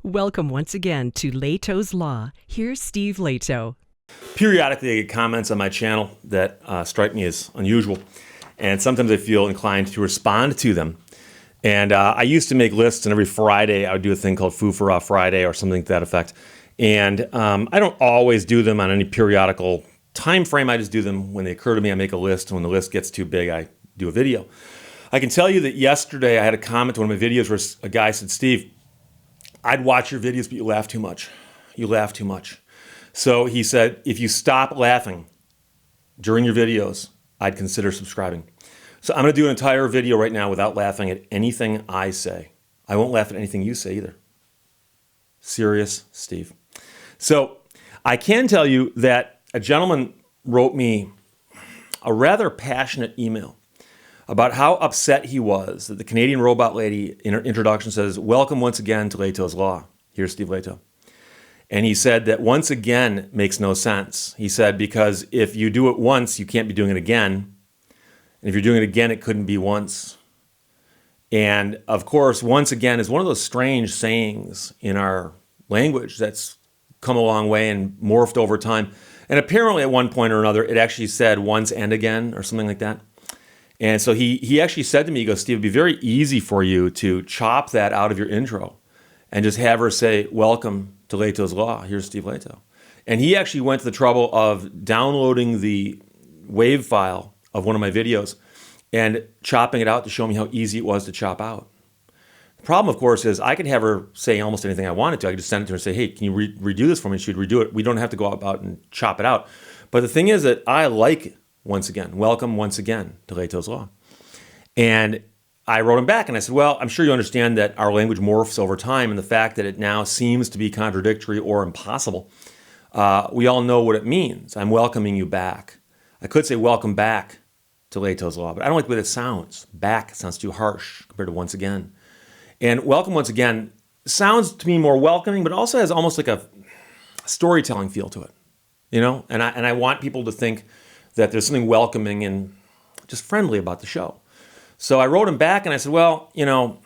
Welcome once again to Lehto's Law. Here's Steve Lehto. Periodically, I get comments on my channel that strike me as unusual, and sometimes I feel inclined to respond to them. And I used to make lists, and every Friday I would do a thing called Foo for Friday or something to that effect. And I don't always do them on any periodical time frame. I just do them when they occur to me. I make a list, and when the list gets too big, I do a video. I can tell you that yesterday I had a comment to one of my videos where a guy said, "Steve, I'd watch your videos, but you laugh too much. You laugh too much." So he said, if you stop laughing during your videos, I'd consider subscribing. So I'm going to do an entire video right now without laughing at anything I say. I won't laugh at anything you say either. Serious, Steve. So I can tell you that a gentleman wrote me a rather passionate email about how upset he was that the Canadian robot lady in her introduction says, "Welcome once again to Lehto's Law. Here's Steve Lehto." And he said that once again makes no sense. He said, because if you do it once, you can't be doing it again. And if you're doing it again, it couldn't be once. And of course, once again is one of those strange sayings in our language that's come a long way and morphed over time. And apparently at one point or another, it actually said once and again or something like that. And so he actually said to me, he goes, "Steve, it'd be very easy for you to chop that out of your intro and just have her say, 'Welcome to Lehto's Law. Here's Steve Lehto.'" And he actually went to the trouble of downloading the WAV file of one of my videos and chopping it out to show me how easy it was to chop out. The problem, of course, is I could have her say almost anything I wanted to. I could just send it to her and say, "Hey, can you redo this for me?" She'd redo it. We don't have to go about and chop it out. But the thing is that I like once again, welcome once again to Lehto's Law. And I wrote him back and I said, well, I'm sure you understand that our language morphs over time, and the fact that it now seems to be contradictory or impossible. We all know what it means. I'm welcoming you back. I could say welcome back to Lehto's Law, but I don't like the way that sounds. Back sounds too harsh compared to once again. And welcome once again sounds to me more welcoming, but also has almost like a storytelling feel to it, you know? And I want people to think that there's something welcoming and just friendly about the show. So I wrote him back and I said, well, you know,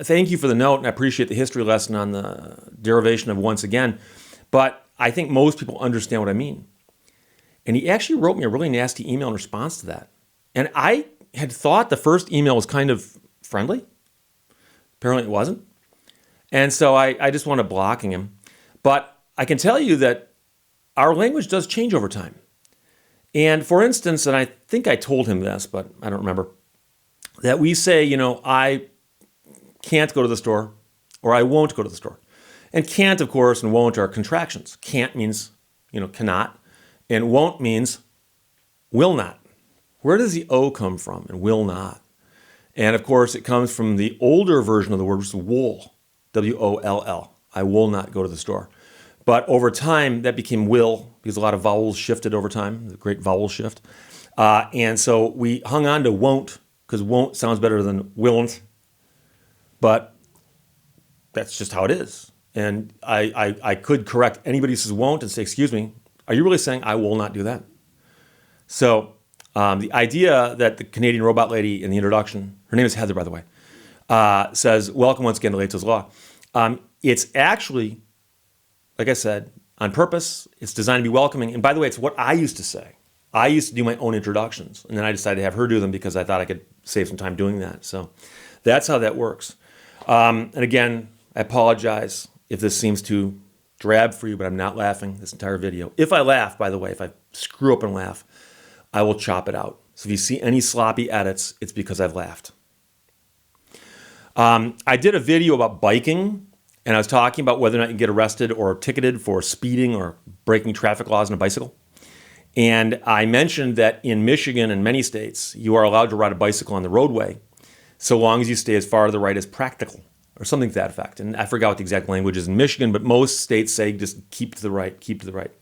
thank you for the note and I appreciate the history lesson on the derivation of once again, but I think most people understand what I mean. And he actually wrote me a really nasty email in response to that. And I had thought the first email was kind of friendly. Apparently it wasn't. And so I just wound up blocking him. But I can tell you that our language does change over time. And for instance, and I think I told him this, but I don't remember, that we say, you know, I can't go to the store, or I won't go to the store. And can't, of course, and won't are contractions. Can't means, you know, cannot, and won't means will not. Where does the O come from in will not? And of course, it comes from the older version of the word, which is wool, W-O-L-L. I will not go to the store. But over time, that became will, because a lot of vowels shifted over time, the great vowel shift. And so we hung on to won't, because won't sounds better than willn't. But that's just how it is. And I could correct anybody who says won't and say, excuse me, are you really saying I will not do that? So the idea that the Canadian robot lady in the introduction, her name is Heather, by the way, says, welcome once again to Lehto's Law. It's actually, like I said, on purpose. It's designed to be welcoming. And by the way, it's what I used to say. I used to do my own introductions, and then I decided to have her do them because I thought I could save some time doing that. So that's how that works. And again, I apologize if this seems too drab for you, but I'm not laughing this entire video. If I laugh, by the way, if I screw up and laugh, I will chop it out. So if you see any sloppy edits, it's because I've laughed. I did a video about biking, and I was talking about whether or not you can get arrested or ticketed for speeding or breaking traffic laws on a bicycle. And I mentioned that in Michigan and many states, you are allowed to ride a bicycle on the roadway so long as you stay as far to the right as practical, or something to that effect. And I forgot what the exact language is in Michigan, but most states say just keep to the right, keep to the right.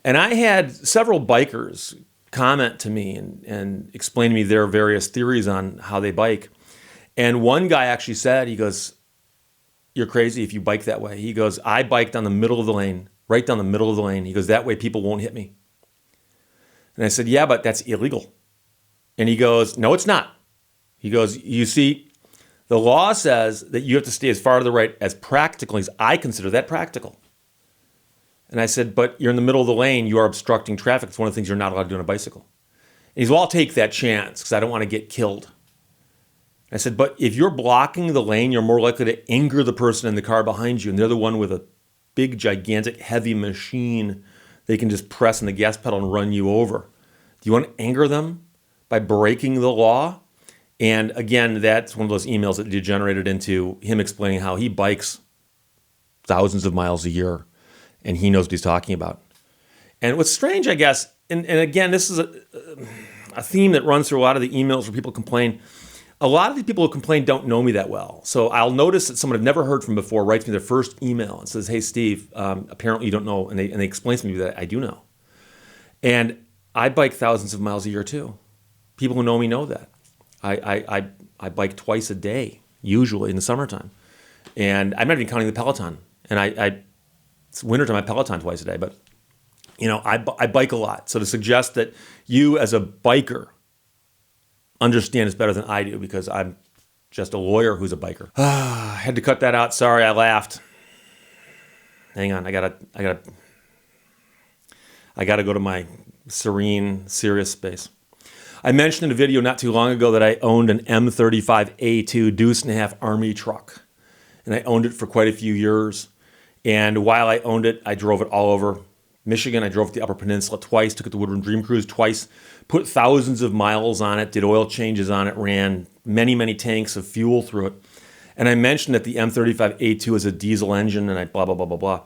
And I had several bikers comment to me and explain to me their various theories on how they bike. And one guy actually said, he goes, "You're crazy if you bike that way." He goes, "I bike down the middle of the lane, right down the middle of the lane." He goes, "That way people won't hit me." And I said, "Yeah, but that's illegal." And he goes, "No, it's not." He goes, "You see, The law says that you have to stay as far to the right as practical. I consider that practical. And I said, but you're in the middle of the lane. You are obstructing traffic. It's one of the things you're not allowed to do on a bicycle. And he said, well, I'll take that chance because I don't want to get killed. I said, but if you're blocking the lane, you're more likely to anger the person in the car behind you. And they're the one with a big, gigantic, heavy machine. They can just press on the gas pedal and run you over. Do you want to anger them by breaking the law? And again, that's one of those emails that degenerated into him explaining how he bikes thousands of miles a year and he knows what he's talking about. And what's strange, I guess, and again, this is a theme that runs through a lot of the emails where people complain. A lot of the people who complain don't know me that well. So I'll notice that someone I've never heard from before writes me their first email and says, hey, Steve, apparently you don't know. And they explain to me that I do know. And I bike thousands of miles a year too. People who know me know that. I bike twice a day, usually in the summertime. And I'm not even counting the Peloton. And it's wintertime, I Peloton twice a day. But, I bike a lot. So to suggest that you as a biker understand this better than I do because I'm just a lawyer who's a biker. I had to cut that out. Sorry, I laughed. Hang on, I gotta go to my serene, serious space. I mentioned in a video not too long ago that I owned an M35A2 deuce-and-a-half Army truck. And I owned it for quite a few years. And while I owned it, I drove it all over Michigan. I drove it the Upper Peninsula twice, took it to Woodland Dream Cruise twice, put thousands of miles on it, did oil changes on it, ran many, many tanks of fuel through it. And I mentioned that the M35A2 is a diesel engine and I blah, blah, blah, blah, blah.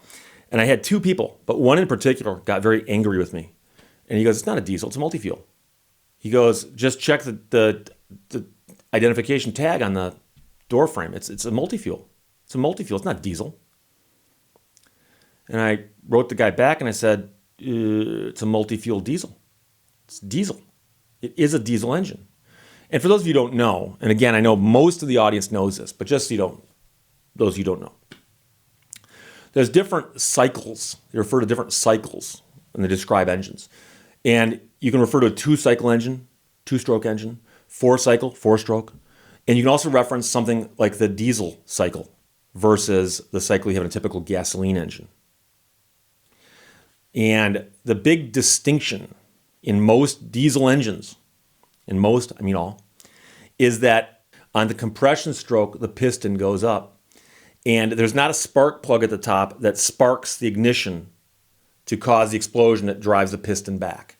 And I had two people, but one in particular got very angry with me. And he goes, it's not a diesel, it's a multi-fuel. He goes, just check the identification tag on the door frame. It's a multi-fuel. It's a multi-fuel. It's not diesel. And I wrote the guy back and I said, it's a multi-fuel diesel. It's diesel. It is a diesel engine. And for those of you who don't know, and again, I know most of the audience knows this, but just so those of you who don't know, there's different cycles. They refer to different cycles when they describe engines. And you can refer to a two-cycle engine, two-stroke engine, four-cycle, four-stroke. And you can also reference something like the diesel cycle versus the cycle you have in a typical gasoline engine. And the big distinction in most diesel engines, in most, I mean all, is that on the compression stroke, the piston goes up. And there's not a spark plug at the top that sparks the ignition to cause the explosion that drives the piston back.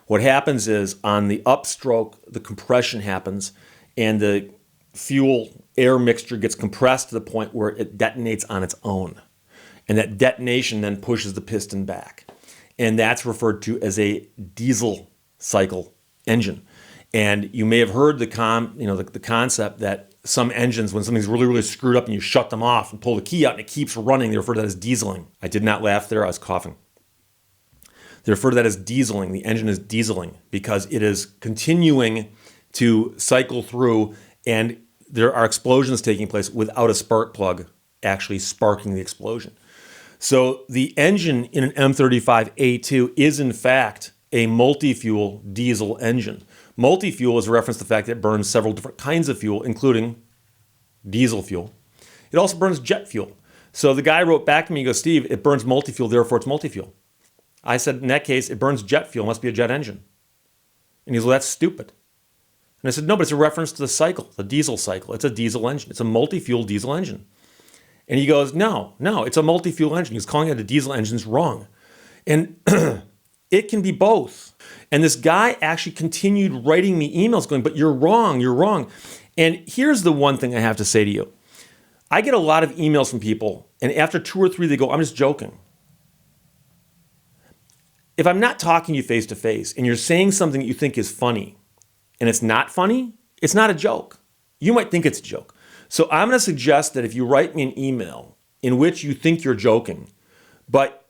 What happens is on the upstroke, the compression happens and the fuel air mixture gets compressed to the point where it detonates on its own. And that detonation then pushes the piston back. And that's referred to as a diesel cycle engine. And you may have heard the concept that some engines, when something's really, really screwed up and you shut them off and pull the key out and it keeps running, they refer to that as dieseling. I did not laugh there, I was coughing. They refer to that as dieseling. The engine is dieseling because it is continuing to cycle through and there are explosions taking place without a spark plug actually sparking the explosion. So the engine in an M35A2 is in fact a multi-fuel diesel engine. Multi-fuel is a reference to the fact that it burns several different kinds of fuel, including diesel fuel. It also burns jet fuel. So the guy wrote back to me, he goes, Steve, it burns multi-fuel, therefore it's multi-fuel. I said, in that case, it burns jet fuel, it must be a jet engine. And he goes, well, that's stupid. And I said, no, but it's a reference to the cycle, the diesel cycle. It's a diesel engine. It's a multi-fuel diesel engine. And he goes, no, it's a multi-fuel engine. He's calling it a diesel engine is wrong. And it can be both. And this guy actually continued writing me emails going, but you're wrong. And here's the one thing I have to say to you. I get a lot of emails from people, and after two or three, they go, I'm just joking. If I'm not talking to you face to face and you're saying something that you think is funny and it's not funny, it's not a joke. You might think it's a joke. So I'm going to suggest that if you write me an email in which you think you're joking, but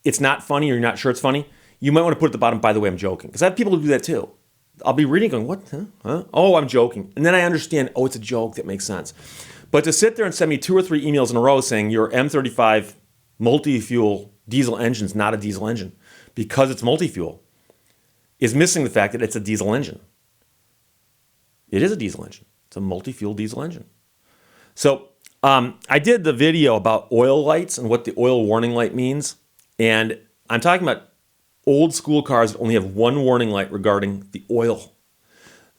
it's not funny or you're not sure it's funny, you might want to put at the bottom, by the way, I'm joking. Because I have people who do that too. I'll be reading going, what? Huh? Oh, I'm joking. And then I understand, oh, it's a joke. That makes sense. But to sit there and send me 2 or 3 emails in a row saying your M35 multi-fuel diesel engine is not a diesel engine because it's multi-fuel is missing the fact that it's a diesel engine. It is a diesel engine. It's a multi-fuel diesel engine. So I did the video about oil lights and what the oil warning light means. And I'm talking about old school cars that only have one warning light regarding the oil.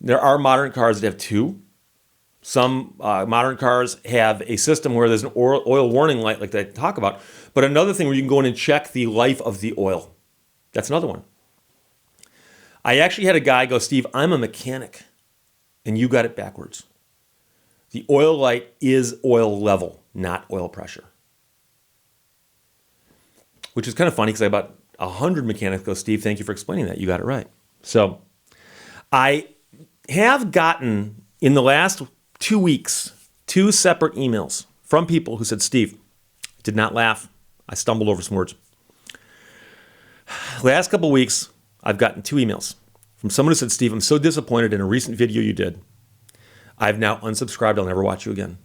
There are modern cars that have two. Some modern cars have a system where there's an oil warning light like that I talk about. But another thing where you can go in and check the life of the oil. That's another one. I actually had a guy go, Steve, I'm a mechanic, and you got it backwards. The oil light is oil level, not oil pressure. Which is kind of funny because I had about 100 mechanics go, Steve, thank you for explaining that. You got it right. So I have gotten, in the last 2 weeks, 2 separate emails from people who said, Steve, I did not laugh. I stumbled over some words. Last couple of weeks, I've gotten 2 emails from someone who said, Steve, I'm so disappointed in a recent video you did. I've now unsubscribed. I'll never watch you again.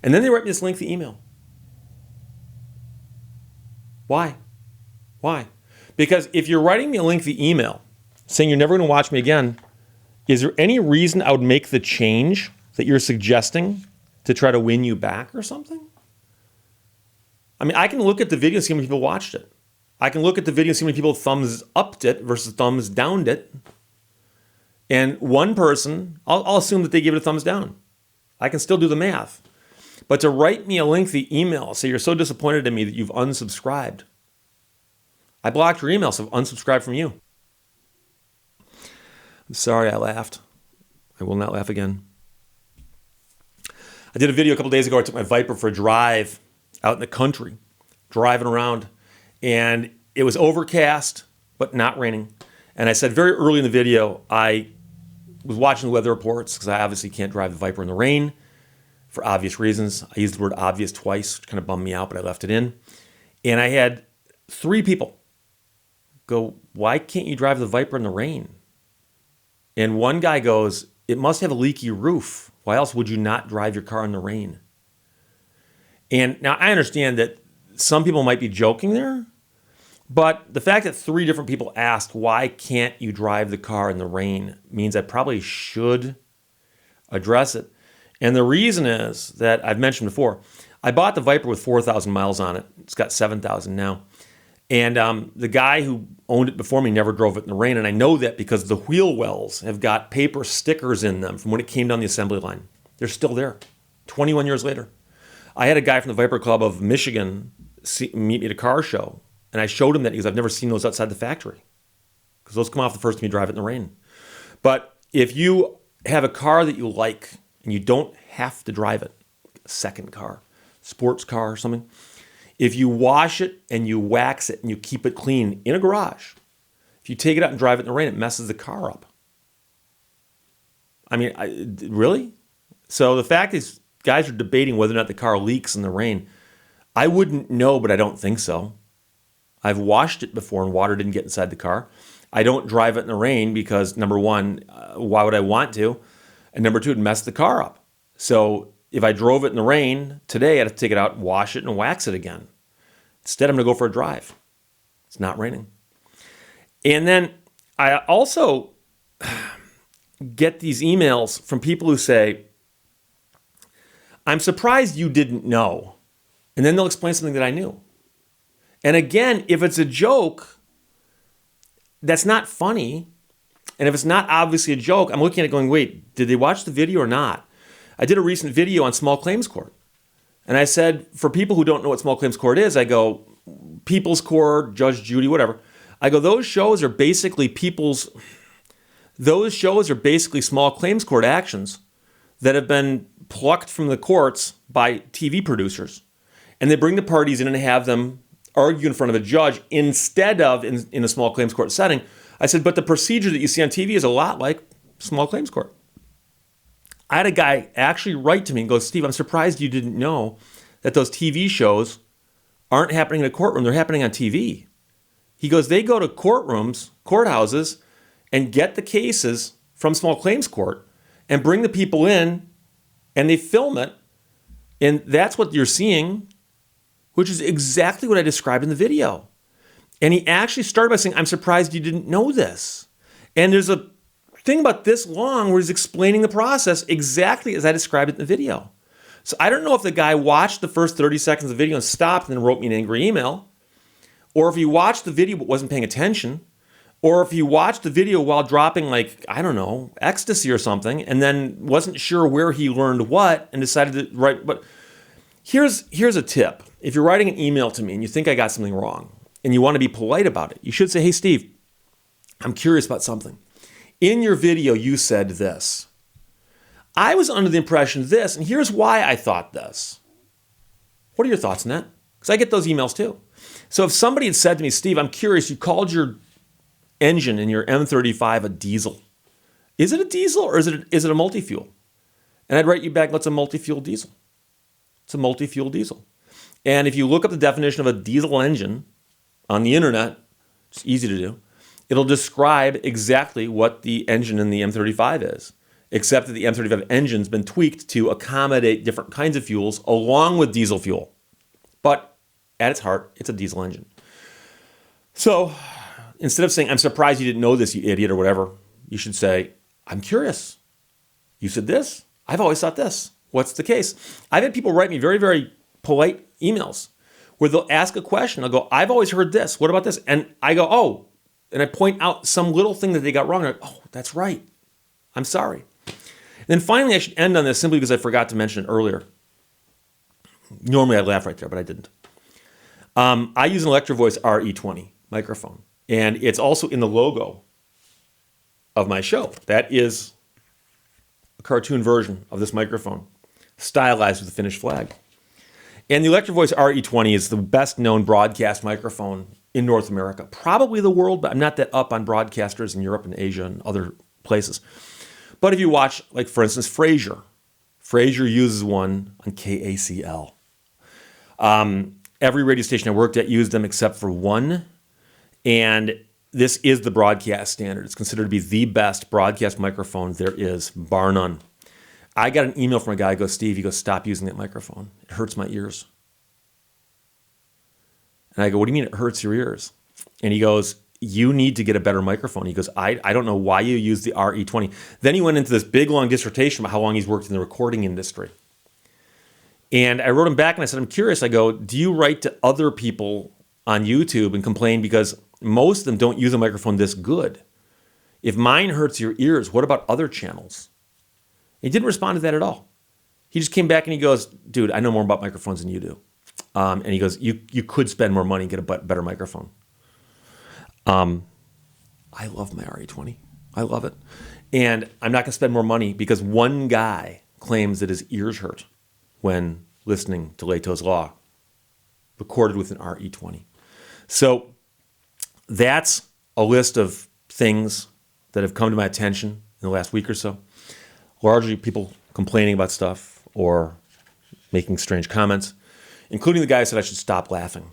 And then they write me this lengthy email. Why? Why? Because if you're writing me a lengthy email saying you're never going to watch me again, is there any reason I would make the change that you're suggesting to try to win you back or something? I mean, I can look at the video and see how many people watched it. I can look at the video and see how many people thumbs upped it versus thumbs downed it. And one person, I'll assume that they gave it a thumbs down. I can still do the math. But to write me a lengthy email, say you're so disappointed in me that you've unsubscribed. I blocked your email, so I've unsubscribed from you. I'm sorry I laughed. I will not laugh again. I did a video a couple days ago. I took my Viper for a drive out in the country, driving around. And it was overcast, but not raining. And I said very early in the video, I was watching the weather reports because I obviously can't drive the Viper in the rain for obvious reasons. I used the word obvious twice, which kind of bummed me out, but I left it in. And I had 3 people go, why can't you drive the Viper in the rain? And one guy goes, it must have a leaky roof. Why else would you not drive your car in the rain? And now I understand that some people might be joking there, but the fact that 3 different people asked, why can't you drive the car in the rain, means I probably should address it. And the reason is that I've mentioned before, I bought the Viper with 4,000 miles on it. It's got 7,000 now. And the guy who owned it before me never drove it in the rain. And I know that because the wheel wells have got paper stickers in them from when it came down the assembly line. They're still there, 21 years later. I had a guy from the Viper Club of Michigan meet me at a car show. And I showed him that because I've never seen those outside the factory. Because those come off the first time you drive it in the rain. But if you have a car that you like and you don't have to drive it, a second car, sports car or something, if you wash it and you wax it and you keep it clean in a garage, if you take it out and drive it in the rain, it messes the car up. I mean, really? So the fact is, guys are debating whether or not the car leaks in the rain. I wouldn't know, but I don't think so. I've washed it before and water didn't get inside the car. I don't drive it in the rain because, number one, why would I want to? And number two, it'd mess the car up. So if I drove it in the rain today, I'd have to take it out, wash it, and wax it again. Instead, I'm going to go for a drive. It's not raining. And then I also get these emails from people who say, I'm surprised you didn't know. And then they'll explain something that I knew. And again, if it's a joke, that's not funny. And if it's not obviously a joke, I'm looking at it going, wait, did they watch the video or not? I did a recent video on small claims court. And I said, for people who don't know what small claims court is, I go, People's Court, Judge Judy, whatever. I go, those shows are basically small claims court actions that have been plucked from the courts by TV producers. And they bring the parties in and have them argue in front of a judge instead of in a small claims court setting. I said, but the procedure that you see on TV is a lot like small claims court. I had a guy actually write to me and go, Steve, I'm surprised you didn't know that those TV shows aren't happening in a courtroom. They're happening on TV. He goes, they go to courthouses, and get the cases from small claims court and bring the people in and they film it. And that's what you're seeing, which is exactly what I described in the video. And he actually started by saying, I'm surprised you didn't know this. And there's a thing about this long where he's explaining the process exactly as I described it in the video. So I don't know if the guy watched the first 30 seconds of the video and stopped and then wrote me an angry email, or if he watched the video but wasn't paying attention, or if he watched the video while dropping, like, I don't know, ecstasy or something, and then wasn't sure where he learned what and decided to write. But here's a tip. If you're writing an email to me and you think I got something wrong and you want to be polite about it, you should say, hey, Steve, I'm curious about something. In your video, you said this. I was under the impression this, and here's why I thought this. What are your thoughts on that? Because I get those emails too. So if somebody had said to me, Steve, I'm curious, you called your engine in your M35 a diesel. Is it a diesel or is it a multi-fuel? And I'd write you back, what's a multi-fuel diesel? It's a multi-fuel diesel. And if you look up the definition of a diesel engine on the internet, it's easy to do, it'll describe exactly what the engine in the M35 is, except that the M35 engine's been tweaked to accommodate different kinds of fuels along with diesel fuel. But at its heart, it's a diesel engine. So instead of saying, I'm surprised you didn't know this, you idiot, or whatever, you should say, I'm curious. You said this. I've always thought this. What's the case? I've had people write me very, very polite emails where they'll ask a question. I'll go, I've always heard this. What about this? And I go, oh, and I point out some little thing that they got wrong. I go, oh, that's right. I'm sorry. And then finally, I should end on this simply because I forgot to mention it earlier. Normally, I'd laugh right there, but I didn't. I use an Electro Voice RE20 microphone, and it's also in the logo of my show. That is a cartoon version of this microphone, stylized with the Finnish flag. And the Electro Voice RE20 is the best known broadcast microphone in North America, probably the world, but I'm not that up on broadcasters in Europe and Asia and other places. But if you watch, like, for instance, Frasier uses one on KACL. Every radio station I worked at used them except for one. And this is the broadcast standard. It's considered to be the best broadcast microphone there is, bar none. I got an email from a guy who goes, Steve, he goes, stop using that microphone. It hurts my ears. And I go, what do you mean it hurts your ears? And he goes, you need to get a better microphone. He goes, I don't know why you use the RE20. Then he went into this big, long dissertation about how long he's worked in the recording industry. And I wrote him back and I said, I'm curious. I go, do you write to other people on YouTube and complain because most of them don't use a microphone this good? If mine hurts your ears, what about other channels? He didn't respond to that at all. He just came back and he goes, dude, I know more about microphones than you do. And he goes, you could spend more money and get a better microphone. I love my RE20. I love it. And I'm not going to spend more money because one guy claims that his ears hurt when listening to Lehto's Law, recorded with an RE20. So that's a list of things that have come to my attention in the last week or so. Largely people complaining about stuff or making strange comments, including the guy who said I should stop laughing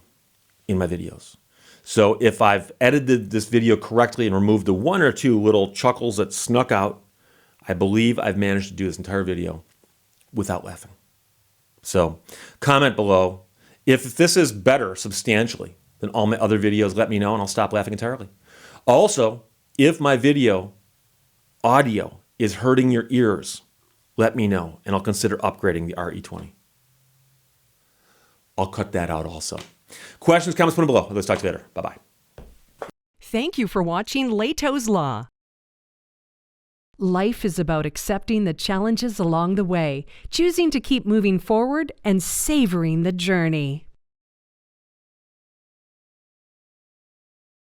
in my videos. So if I've edited this video correctly and removed the one or two little chuckles that snuck out, I believe I've managed to do this entire video without laughing. So comment below. If this is better substantially than all my other videos, let me know and I'll stop laughing entirely. Also, if my video audio is hurting your ears, let me know and I'll consider upgrading the RE20. I'll cut that out also. Questions, comments, put them below. Let's talk to you later. Bye-bye. Thank you for watching Lehto's Law. Life is about accepting the challenges along the way, choosing to keep moving forward, and savoring the journey.